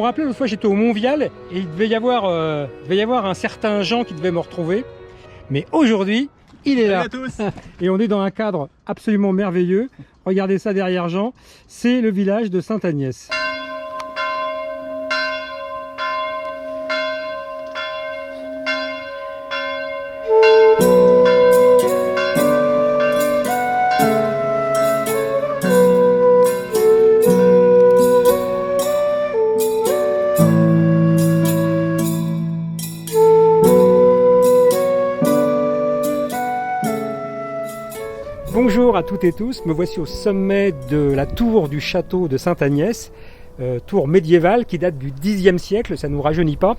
rappelez, l'autre fois j'étais au Montvial et il devait y avoir un certain Jean qui devait me retrouver. Mais aujourd'hui, il est là. Salut à tous. Et on est dans un cadre absolument merveilleux. Regardez ça derrière Jean, c'est le village de Sainte-Agnès. Bonjour à toutes et tous, me voici au sommet de la tour du château de Sainte-Agnès, tour médiévale qui date du Xe siècle, ça ne nous rajeunit pas.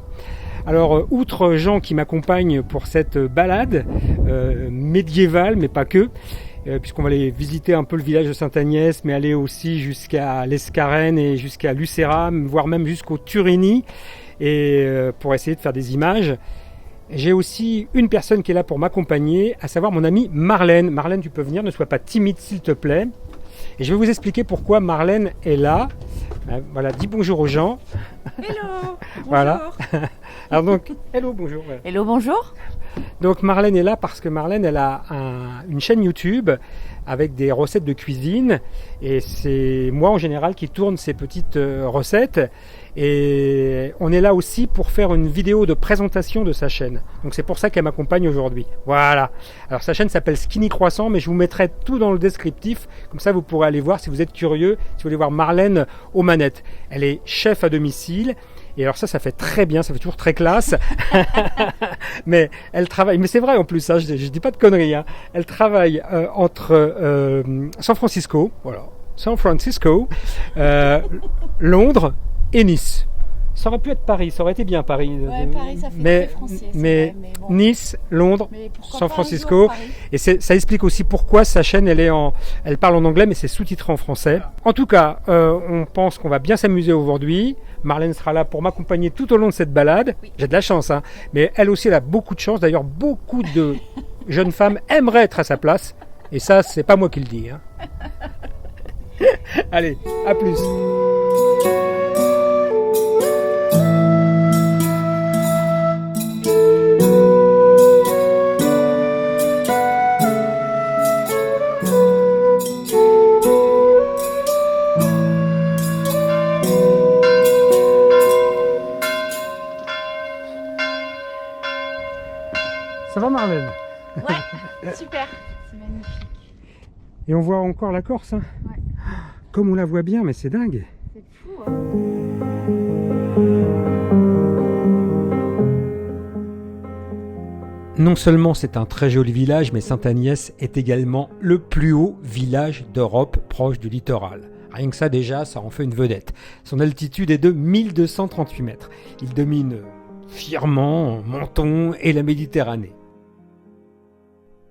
Alors, outre Jean qui m'accompagne pour cette balade médiévale, mais pas que, puisqu'on va aller visiter un peu le village de Sainte-Agnès, mais aller aussi jusqu'à l'Escarène et jusqu'à Lucera, voire même jusqu'au Turini, et pour essayer de faire des images. J'ai aussi une personne qui est là pour m'accompagner, à savoir mon amie Marlène. Marlène, tu peux venir, ne sois pas timide s'il te plaît. Et je vais vous expliquer pourquoi Marlène est là. Voilà, dis bonjour aux gens. Hello, bonjour. Voilà. Alors donc, hello, bonjour. Hello, bonjour. Donc Marlène est là parce que Marlène, elle a une chaîne YouTube avec des recettes de cuisine. Et c'est moi en général qui tourne ces petites recettes. Et on est là aussi pour faire une vidéo de présentation de sa chaîne. Donc c'est pour ça qu'elle m'accompagne aujourd'hui. Voilà. Alors sa chaîne s'appelle Skinny Croissant, mais je vous mettrai tout dans le descriptif. Comme ça vous pourrez aller voir si vous êtes curieux, si vous voulez voir Marlène aux manettes. Elle est chef à domicile. Et alors ça fait très bien, ça fait toujours très classe. Mais elle travaille, mais c'est vrai en plus, hein, je dis pas de conneries. Hein. Elle travaille entre San Francisco, Londres et Nice. Ça aurait pu être Paris, ça aurait été bien Paris. Ouais, Paris, ça fait très français. Mais vrai, mais bon. Nice, Londres, San Francisco. Paris. Et ça explique aussi pourquoi sa chaîne, elle parle en anglais, mais c'est sous-titré en français. En tout cas, on pense qu'on va bien s'amuser aujourd'hui. Marlène sera là pour m'accompagner tout au long de cette balade. Oui. J'ai de la chance, hein. Mais elle aussi, elle a beaucoup de chance. D'ailleurs, beaucoup de jeunes femmes aimeraient être à sa place. Et ça, c'est pas moi qui le dis. Hein. Allez, à plus. Ça va Marlène? Ouais, super, c'est magnifique. Et on voit encore la Corse, hein? Ouais. Comme on la voit bien, mais c'est dingue. C'est fou, hein? Non seulement c'est un très joli village, mais Sainte-Agnès est également le plus haut village d'Europe proche du littoral. Rien que ça déjà, ça en fait une vedette. Son altitude est de 1238 mètres. Il domine fièrement Menton et la Méditerranée.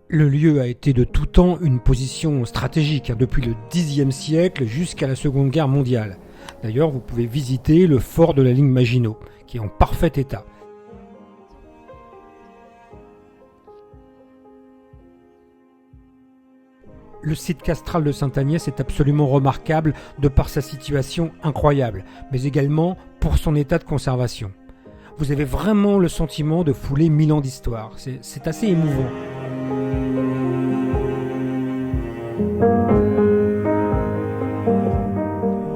Le lieu a été de tout temps une position stratégique, depuis le Xe siècle jusqu'à la Seconde Guerre mondiale. D'ailleurs, vous pouvez visiter le fort de la ligne Maginot, qui est en parfait état. Le site castral de Sainte-Agnès est absolument remarquable de par sa situation incroyable, mais également pour son état de conservation. Vous avez vraiment le sentiment de fouler 1000 ans d'histoire. C'est assez émouvant.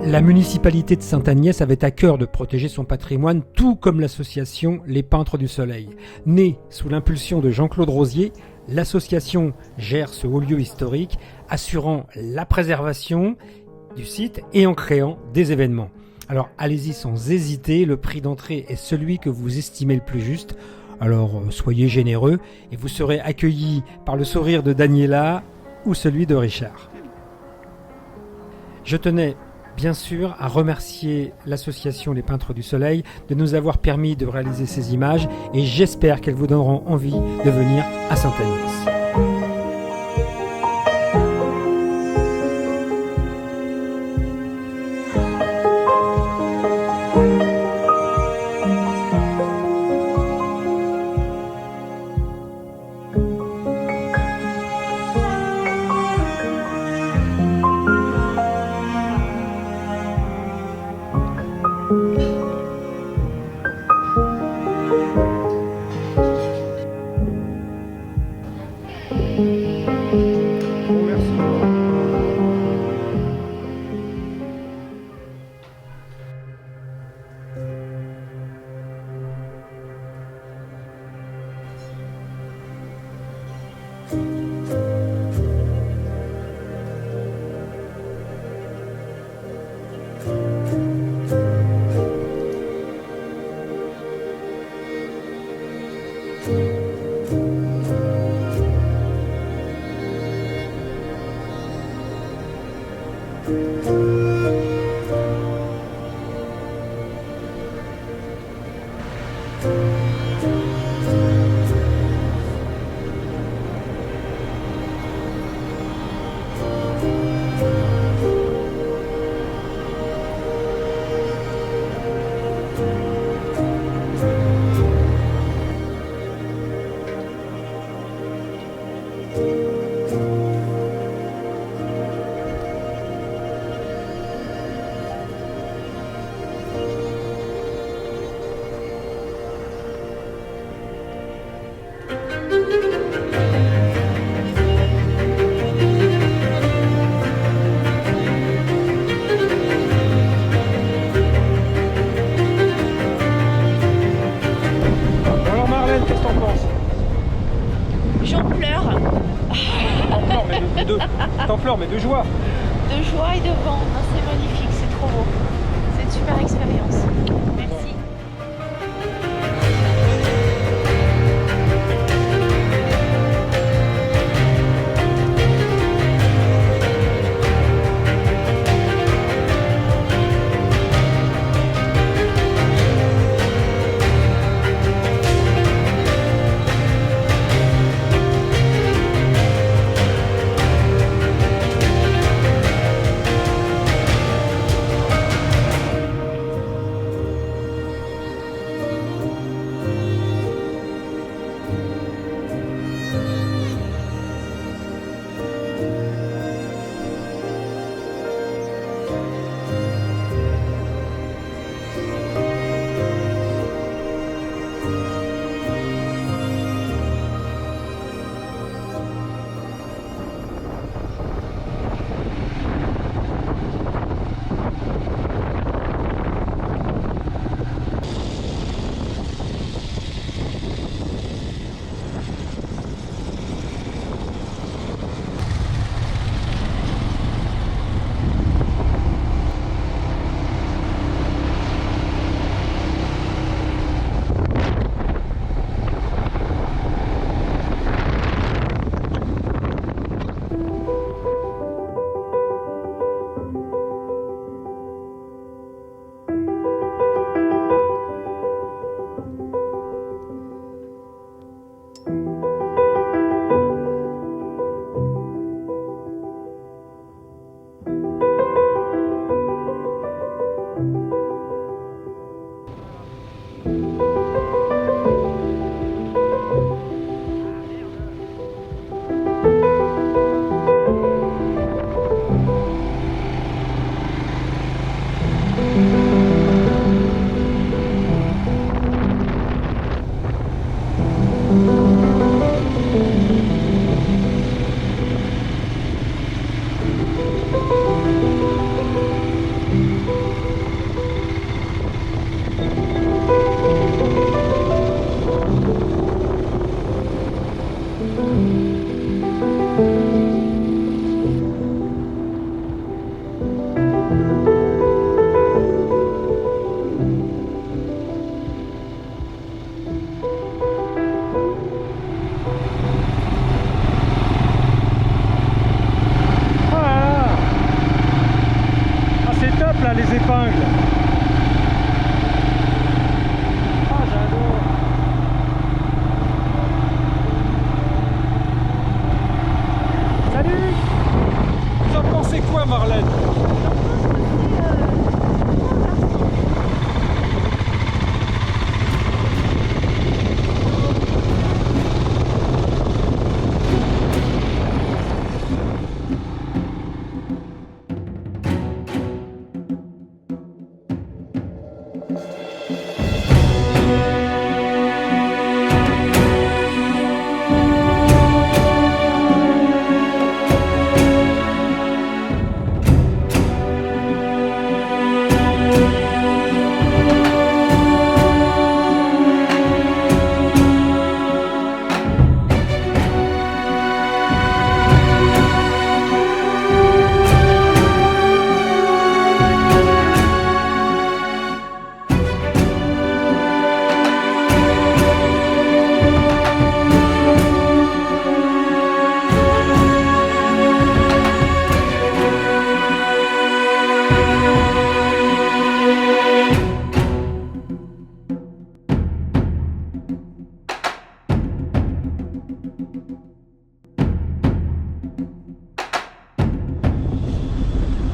La municipalité de Sainte-Agnès avait à cœur de protéger son patrimoine, tout comme l'association Les Peintres du Soleil. Née sous l'impulsion de Jean-Claude Rosier, l'association gère ce haut lieu historique, assurant la préservation du site et en créant des événements. Alors allez-y sans hésiter, le prix d'entrée est celui que vous estimez le plus juste. Alors soyez généreux et vous serez accueillis par le sourire de Daniela ou celui de Richard. Je tenais bien sûr à remercier l'association Les Peintres du Soleil de nous avoir permis de réaliser ces images et j'espère qu'elles vous donneront envie de venir à Sainte-Agnès. Bon, merci. Bon, alors Marlène, qu'est-ce que t'en penses? J'en pleure T'en pleures, mais de joie. de joie et de vent. Non, c'est magnifique, c'est trop beau. C'est une super expérience. Merci.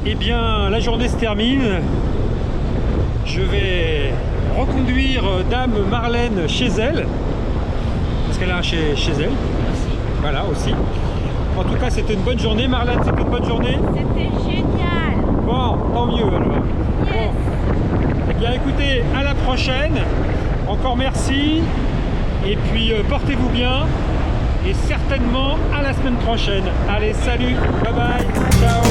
Eh bien, la journée se termine. Je vais reconduire Dame Marlène chez elle. Parce qu'elle a un chez elle. Aussi. Voilà, aussi. En tout cas, c'était une bonne journée. Marlène, c'était une bonne journée? C'était génial. Bon, tant mieux alors. Yes. Bon. Eh bien, écoutez, à la prochaine. Encore merci. Et puis, portez-vous bien. Et certainement à la semaine prochaine. Allez, salut, bye bye, ciao.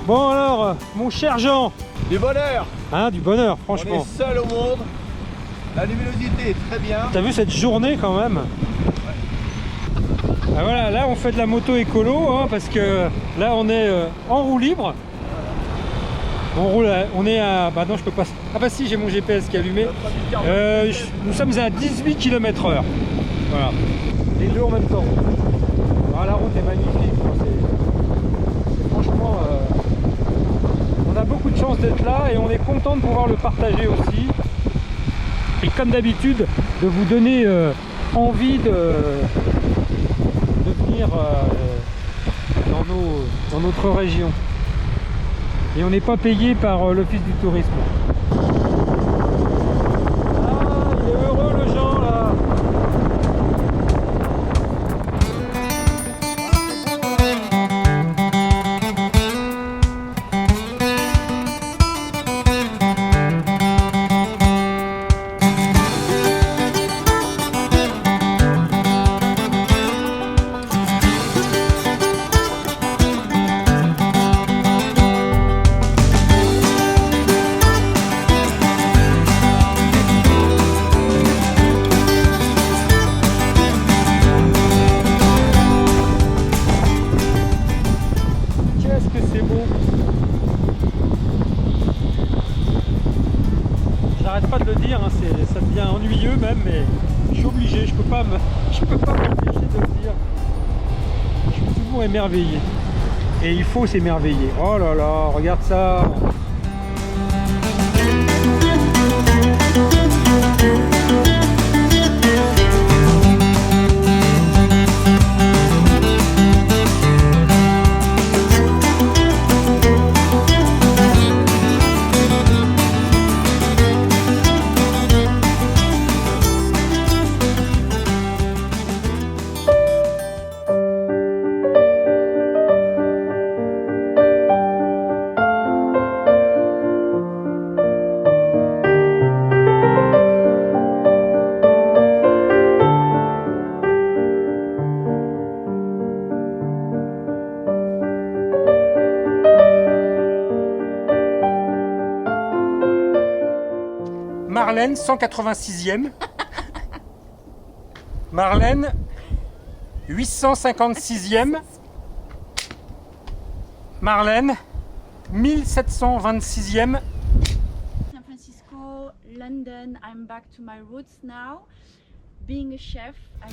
Bon alors, mon cher Jean, Du bonheur. hein, du bonheur, On franchement. est seul au monde. La luminosité est très bien. T'as vu cette journée quand même? Ah voilà, là on fait de la moto écolo, hein, parce que là on est en roue libre. On roule, on est à... Bah non, je peux pas... Ah bah si, j'ai mon GPS qui est allumé. Nous sommes à 18 km/h. Voilà. Les deux en même temps. Ah, la route est magnifique. C'est franchement... on a beaucoup de chance d'être là et on est content de pouvoir le partager aussi. Et comme d'habitude, de vous donner envie de venir dans notre région. Et on n'est pas payé par l'Office du tourisme. Ah, il est heureux le Jean là. J'arrête pas de le dire, hein, ça devient ennuyeux même, mais je suis obligé, je peux pas m'empêcher de le dire. Je suis toujours émerveillé. Et il faut s'émerveiller. Oh là là, regarde ça. Marlène, 186e. Marlène, 856e. Marlène, 1726e. San Francisco, London, I'm back to my roots now. Being a chef, as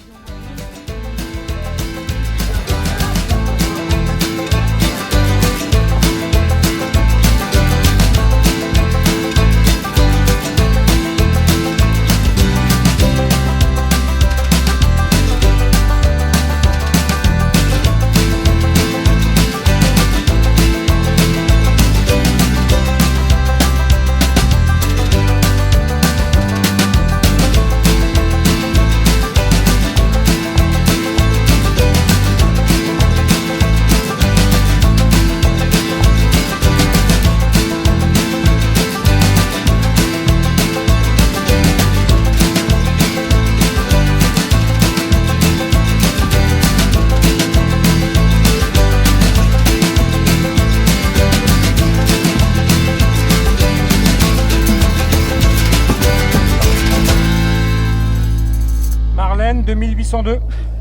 2802.